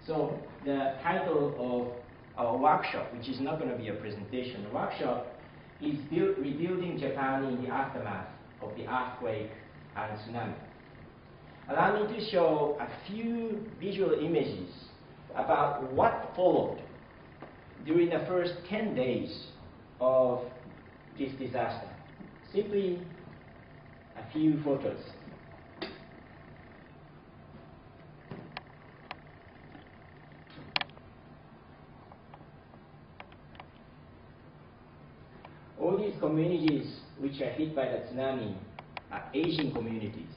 So the title of our workshop, which is not going to be a presentation, the workshop is Rebuilding Japan in the Aftermath of the Earthquake and Tsunami. Allow me to show a few visual images about what followed during the first 10 days of this disaster. Simply a few photos. All these communities which are hit by the tsunami are Asian communities.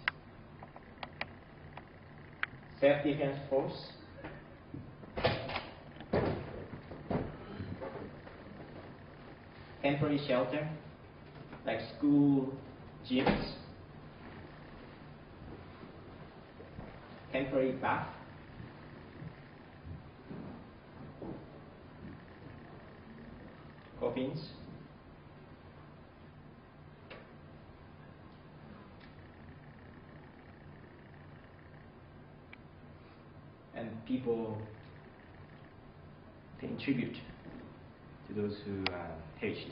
Self-defense force, temporary shelter, like school gyms, temporary bath, coffins, and people paying tribute to those who perished.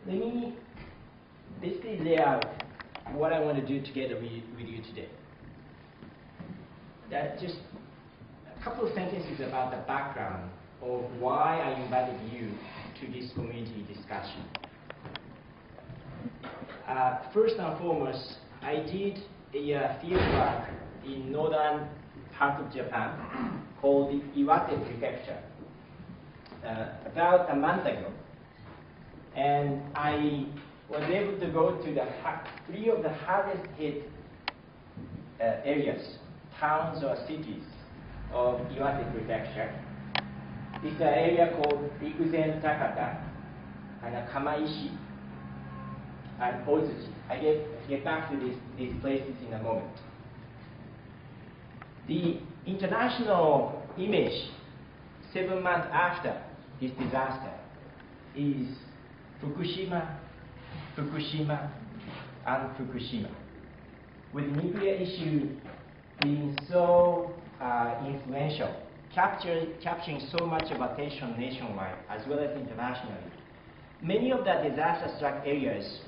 Let me basically lay out what I want to do together with you today. Just a couple of sentences about the background of why I invited you to this community discussion. First and foremost, I did a field work in northern part of Japan called the Iwate Prefecture about a month ago. And I was able to go to three of the hardest hit areas, towns or cities of Iwate Prefecture. It's an area called Rikuzen Takata and Kamaishi and Ozuchi. I get back to these places in a moment. The international image 7 months after this disaster is Fukushima, Fukushima, and Fukushima, with nuclear issue being so influential, capturing so much of attention nationwide as well as internationally. Many of the disaster-struck areas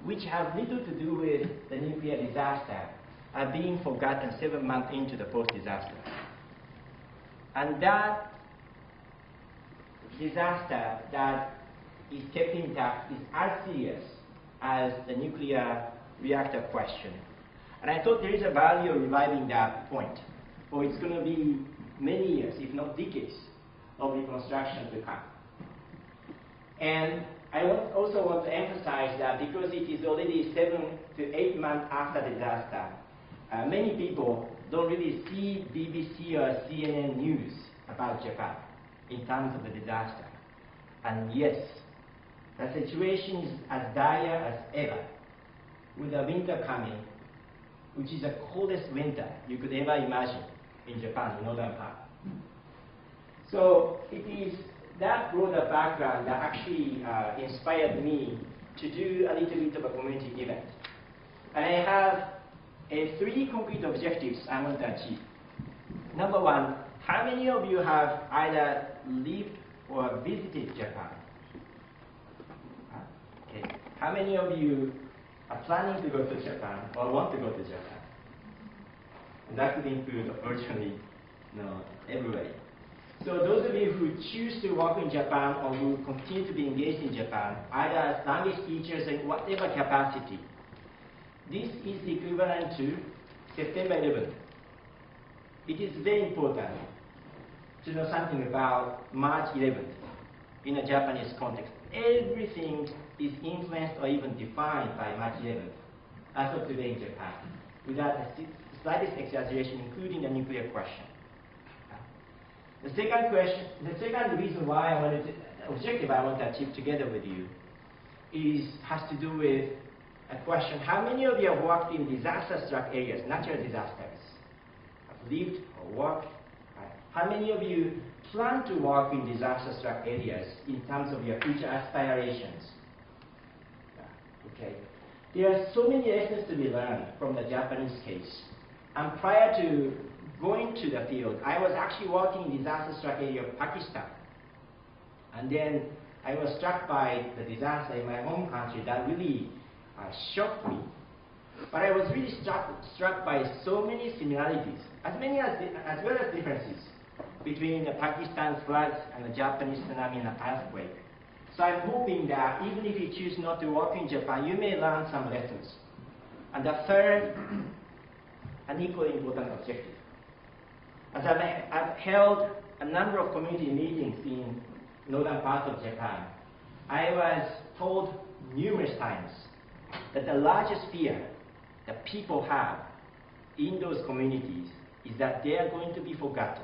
which have little to do with the nuclear disaster are being forgotten 7 months into the post-disaster. And that disaster that is kept intact is as serious as the nuclear reactor question. And I thought there is a value of reviving that point, for it's going to be many years, if not decades, of reconstruction to come. And I also want to emphasize that because it is already 7 to 8 months after disaster, many people don't really see BBC or CNN news about Japan in terms of the disaster. And yes, the situation is as dire as ever, with the winter coming, which is the coldest winter you could ever imagine in Japan, in northern part. So it is that broader background that actually inspired me to do a little bit of a community event. And I have 3 concrete objectives I want to achieve. Number 1, how many of you have either lived or visited Japan? Okay. How many of you are planning to go to Japan or want to go to Japan? And that could include virtually everybody. So those of you who choose to work in Japan or who continue to be engaged in Japan, either as language teachers in whatever capacity, this is equivalent to September 11th. It is very important to know something about March 11th in a Japanese context. Everything is influenced or even defined by March 11th as of today in Japan, without the slightest exaggeration, including the nuclear question. The second reason why objective I want to achieve together with you has to do with a question: how many of you have worked in disaster-struck areas, natural disasters? Have lived or worked? Right? How many of you plan to work in disaster-struck areas in terms of your future aspirations? Okay. There are so many lessons to be learned from the Japanese case. And prior to going to the field, I was actually working in disaster-struck area of Pakistan. And then I was struck by the disaster in my home country that really shocked me. But I was really struck by so many similarities, as well as differences between the Pakistan's floods and the Japanese tsunami and the earthquake. So I'm hoping that even if you choose not to work in Japan, you may learn some lessons. And the third, an equally important objective. As I've held a number of community meetings in northern parts of Japan, I was told numerous times that the largest fear that people have in those communities is that they are going to be forgotten.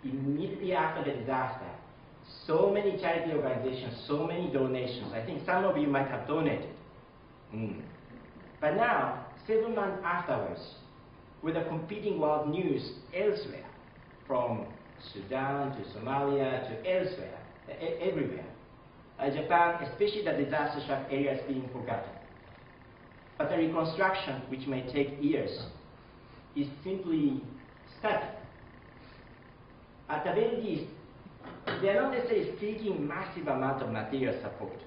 Immediately after the disaster, so many charity organizations, so many donations. I think some of you might have donated. But now, 7 months afterwards, with the competing world news elsewhere, from Sudan to Somalia to elsewhere, everywhere, Japan, especially the disaster-struck areas, being forgotten. But the reconstruction, which may take years, is simply static. At the very least, they are not necessarily seeking massive amount of material support.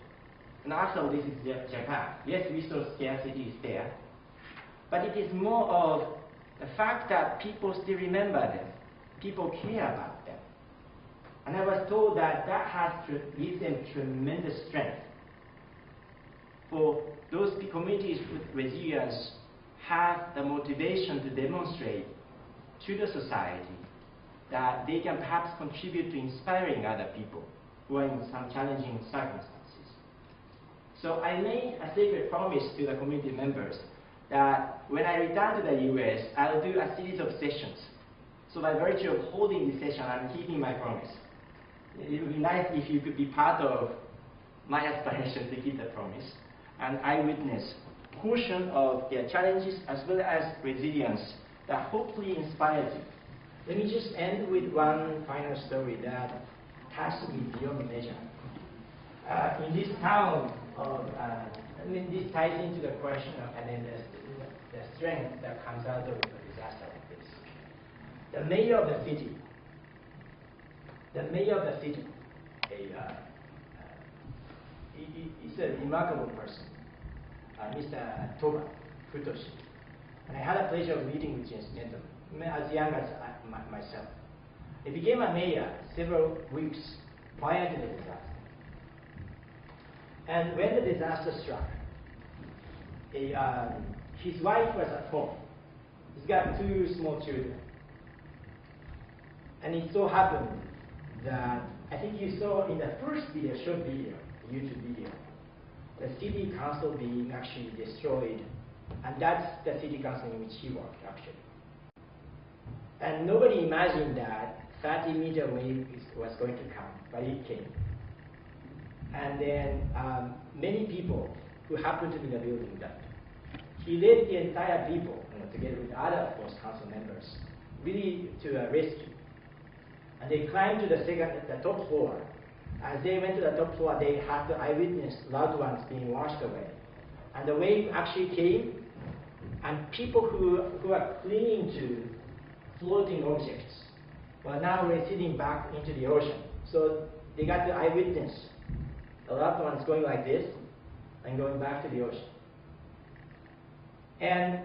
And after all, this is Japan. Yes, resource scarcity is there, but it is more of the fact that people still remember them, people care about them. And I was told that that has gives them tremendous strength. For those communities with resilience have the motivation to demonstrate to the society that they can perhaps contribute to inspiring other people who are in some challenging circumstances. So I made a sacred promise to the community members that when I return to the US, I'll do a series of sessions. So by virtue of holding this session, I'm keeping my promise. It would be nice if you could be part of my aspiration to keep the promise. And I witness portion of their challenges as well as resilience that hopefully inspires you. Let me just end with one final story that has to be beyond measure. In this town of, this ties into the question of the strength that comes out of a disaster like this. The mayor of the city, he's a remarkable person, Mr. Toba Futoshi. And I had a pleasure of meeting with this gentleman, as young as myself. He became a mayor several weeks prior to the disaster. And when the disaster struck, his wife was at home. He's got 2 small children. And it so happened that, I think you saw in the first video, short video, YouTube video, the city council being actually destroyed. And that's the city council in which he worked, actually. And nobody imagined that 30-meter wave was going to come, but it came. And then many people who happened to be in the building died. He led the entire people, together with other, of course, council members, really to a rescue. And they climbed to the top floor. As they went to the top floor, they had to eyewitness loved ones being washed away. And the wave actually came, and people who are clinging to floating objects were now receding back into the ocean. So they got to eyewitness the loved ones going like this and going back to the ocean. And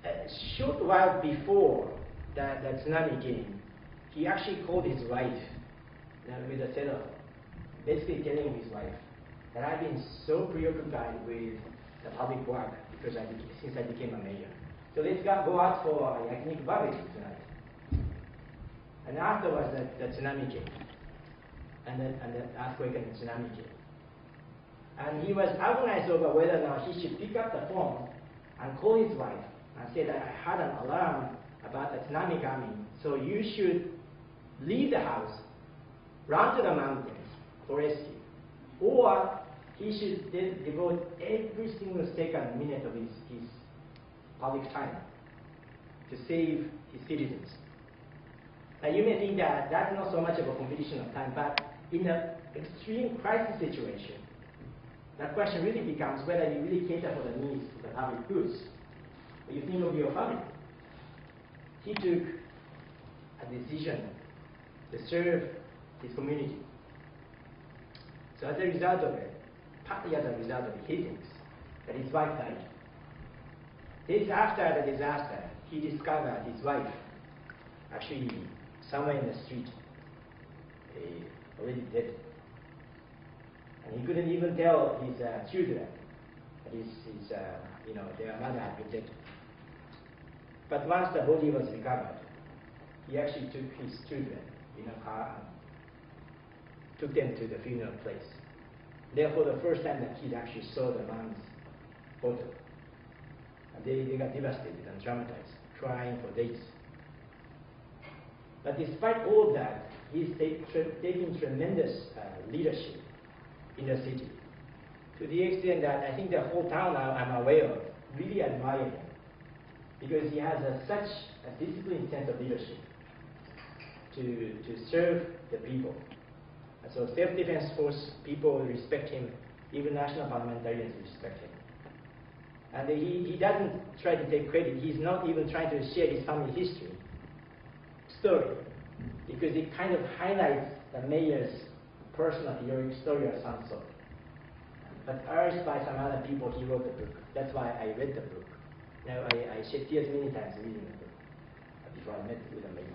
a short while before the tsunami came, he actually called his wife with a cell phone, basically telling his wife that I've been so preoccupied with the public work because since I became a mayor. So let's go out for a yakiniku barbecue tonight. And afterwards, the tsunami came, and the earthquake and the tsunami came. And he was agonized over whether or not he should pick up the phone and call his wife and say that I had an alarm about the tsunami coming, so you should leave the house, run to the mountains for rescue. Or he should then devote every single second, minute of his public time to save his citizens. Now you may think that that's not so much of a competition of time, but in an extreme crisis situation, the question really becomes whether you really cater for the needs of the public goods. You think of your family. He took a decision to serve his community. So as a result of it, partly as a result of his things, that his wife died. Days after the disaster, he discovered his wife actually somewhere in the street, already dead. And he couldn't even tell his children that their mother had been dead. But once the body was recovered, he actually took his children in a car and took them to the funeral place. Therefore, the first time the kid actually saw the mom's photo, and they got devastated and traumatized, crying for days. But despite all of that, he's taking tremendous leadership in the city, to the extent that I think the whole town I'm aware of really admire him, because he has such a disciplined sense of leadership to serve the people. And so self-defense force people respect him, even national parliamentarians respect him. And he doesn't try to take credit. He's not even trying to share his family history story, because it kind of highlights the mayor's personal heroic story of some sort. But urged by some other people, he wrote the book. That's why I read the book. I shed tears many times reading the book before I met with the mayor.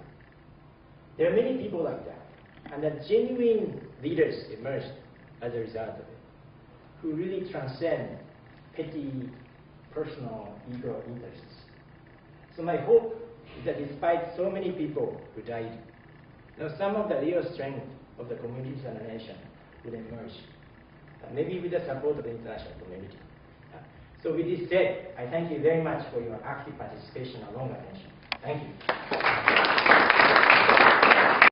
There are many people like that, and the genuine leaders emerged as a result of it, who really transcend petty personal ego interests. So my hope is that despite so many people who died, some of the real strength of the communities and the nation would emerge, maybe with the support of the international community. So with this said, I thank you very much for your active participation and long attention. Thank you.